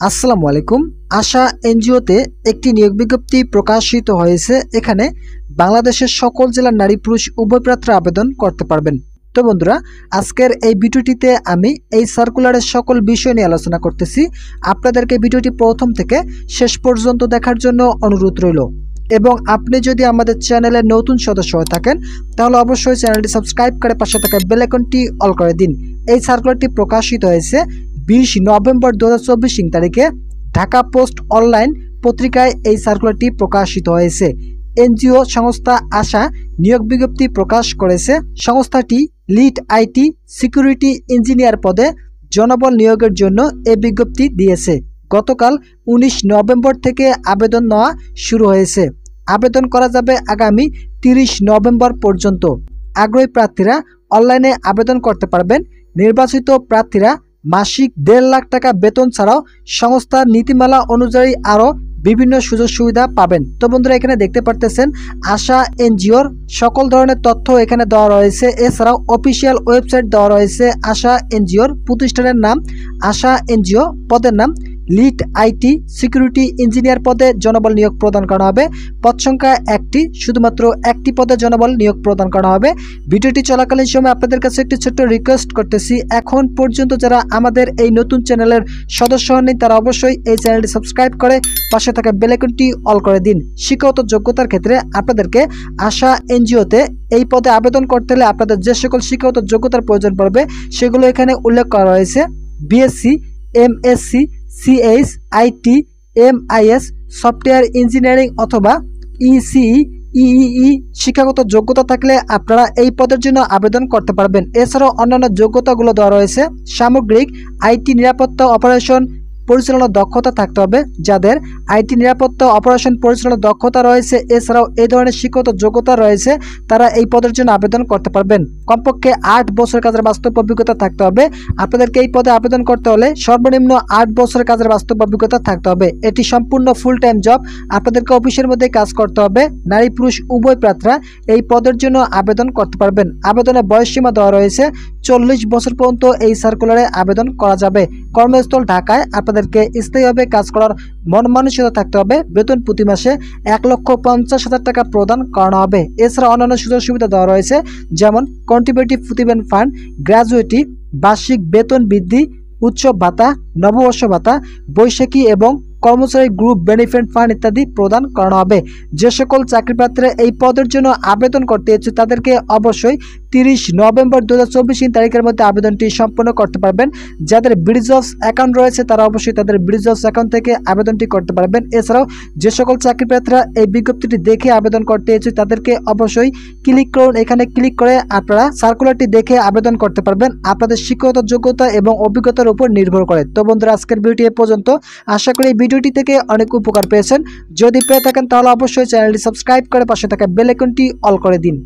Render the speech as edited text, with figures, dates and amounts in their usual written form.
আসসালামু আলাইকুম। আশা এনজিওতে একটি নিয়োগ বিজ্ঞপ্তি প্রকাশিত হয়েছে। এখানে বাংলাদেশের সকল জেলার নারী পুরুষ উভয় প্রার্থীরা আবেদন করতে পারবেন। তো বন্ধুরা, আজকের এই ভিডিওটিতে আমি এই সার্কুলারের সকল বিষয় নিয়ে আলোচনা করতেছি। আপনাদেরকে ভিডিওটি প্রথম থেকে শেষ পর্যন্ত দেখার জন্য অনুরোধ রইল। এবং আপনি যদি আমাদের চ্যানেলের নতুন সদস্য হয়ে থাকেন তাহলে অবশ্যই চ্যানেলটি সাবস্ক্রাইব করে পাশে থাকা বেল আইকনটি অল করে দিন। এই সার্কুলারটি প্রকাশিত হয়েছে 20 নভেম্বর 2024 তারিখে ঢাকা পোস্ট অনলাইন পত্রিকায় এই সার্কুলারটি প্রকাশিত হয়েছে। এনজিও সংস্থা আশা নিয়োগ বিজ্ঞপ্তি প্রকাশ করেছে। সংস্থাটি লিড আইটি সিকিউরিটি ইঞ্জিনিয়ার পদে জনবল নিয়োগের জন্য এই বিজ্ঞপ্তি দিয়েছে। গতকাল 19 নভেম্বর থেকে আবেদন নেওয়া শুরু হয়েছে। আবেদন করা যাবে আগামী 30 নভেম্বর পর্যন্ত। আগ্রহী প্রার্থীরা অনলাইনে আবেদন করতে পারবেন। নির্বাচিত প্রার্থীরা মাসিক 1.5 লাখ টাকা বেতন ছাড়াও সংস্থার নীতিমালা অনুযায়ী আরও বিভিন্ন সুযোগ সুবিধা পাবেন। তো বন্ধুরা, এখানে দেখতে পারতেছেন আশা এনজিওর সকল ধরনের তথ্য এখানে দেওয়া রয়েছে। এছাড়াও অফিসিয়াল ওয়েবসাইট দেওয়া রয়েছে। আশা এনজিওর প্রতিষ্ঠানের নাম আশা এনজিও, পদের নাম লিড আইটি সিকিউরিটি ইঞ্জিনিয়ার পদে জনবল নিয়োগ প্রদান করা হবে। পদ সংখ্যা একটি, শুধুমাত্র একটি পদে জনবল নিয়োগ প্রদান করা হবে। ভিডিওটি চলাকালীন সময় আপনাদের কাছে একটি ছোট্ট রিকোয়েস্ট করতেছি, এখন পর্যন্ত যারা আমাদের এই নতুন চ্যানেলের সদস্য হননি তারা অবশ্যই এই চ্যানেলটি সাবস্ক্রাইব করে পাশে থাকা বেল আইকনটি অল করে দিন। শিক্ষাগত যোগ্যতার ক্ষেত্রে আপনাদেরকে আশা এনজিওতে এই পদে আবেদন করতে হলে আপনাদের যে সকল শিক্ষাগত যোগ্যতার প্রয়োজন পড়বে সেগুলো এখানে উল্লেখ করা রয়েছে। BSc, MSc, CH, IT, MIS, software engineering অথবা ইসিই, ইইই শিক্ষাগত যোগ্যতা থাকলে আপনারা এই পদের জন্য আবেদন করতে পারবেন। এছাড়াও অন্যান্য যোগ্যতাগুলো দেওয়া রয়েছে। সামগ্রিক আইটি নিরাপত্তা অপারেশন পরিচালনার দক্ষতা থাকতে হবে। যাদের আইটি নিরাপত্তা অপারেশন পরিচালনার দক্ষতা রয়েছে এছাড়াও এই ধরনের শিক্ষাগত যোগ্যতা রয়েছে তারা এই পদের জন্য আবেদন করতে পারবেন। কমপক্ষে 8 বছর কাজের বাস্তব অভিজ্ঞতা থাকতে হবে। আপনাদেরকে এই পদে আবেদন করতে হলে সর্বনিম্ন 8 বছরের কাজের বাস্তব অভিজ্ঞতা থাকতে হবে। এটি সম্পূর্ণ ফুল টাইম জব। আপনাদেরকে অফিসের মধ্যে কাজ করতে হবে। নারী পুরুষ উভয় প্রার্থীরা এই পদের জন্য আবেদন করতে পারবেন। আবেদনের বয়সসীমা দেওয়া রয়েছে 40 বছর পর্যন্ত এই সার্কুলারে আবেদন করা যাবে। কর্মস্থল ঢাকায়। আপনাদেরকে স্থায়ীভাবে কাজ করার মন মানসিকতা থাকতে হবে। বেতন প্রতি মাসে 1,50,000 টাকা প্রদান করানো হবে। এছাড়া অন্যান্য সুযোগ সুবিধা দেওয়া রয়েছে, যেমন কন্ট্রিবিউটিভ প্রতিবেদন ফান্ড, গ্র্যাজুয়েটি, বার্ষিক বেতন বৃদ্ধি, উৎসব ভাতা, নববর্ষ ভাতা, বৈশাখী এবং কর্মচারী গ্রুপ বেনিফিট ফান্ড ইত্যাদি প্রদান করানো হবে। যে সকল চাকরি প্রার্থীরা এই পদের জন্য আবেদন করতে ইচ্ছুক তাদেরকে অবশ্যই 30 নভেম্বর 2024 তারিখের মধ্যে আবেদনটি সম্পন্ন করতে পারবেন। যাদের ব্রিজ অফ অ্যাকাউন্ট রয়েছে তারা অবশ্যই তাদের ব্রিজ অফ অ্যাকাউন্ট থেকে আবেদনটি করতে পারবেন। এছাড়াও যে সকল চাকরি প্রার্থীরা এই বিজ্ঞপ্তিটি দেখে আবেদন করতে ইচ্ছুক তাদেরকে অবশ্যই ক্লিক করুন। এখানে ক্লিক করে আপনারা সার্কুলারটি দেখে আবেদন করতে পারবেন আপনাদের শিক্ষাগত যোগ্যতা এবং অভিজ্ঞতার উপর নির্ভর করে। তো বন্ধুরা, আজকের ভিডিওটি এ পর্যন্ত। আশা করি ভিডিওটি থেকে অনেক উপকার পেয়েছেন। যদি পেয়ে থাকেন তাহলে অবশ্যই চ্যানেলটি সাবস্ক্রাইব করে পাশে থাকা বেল আইকনটি অল করে দিন।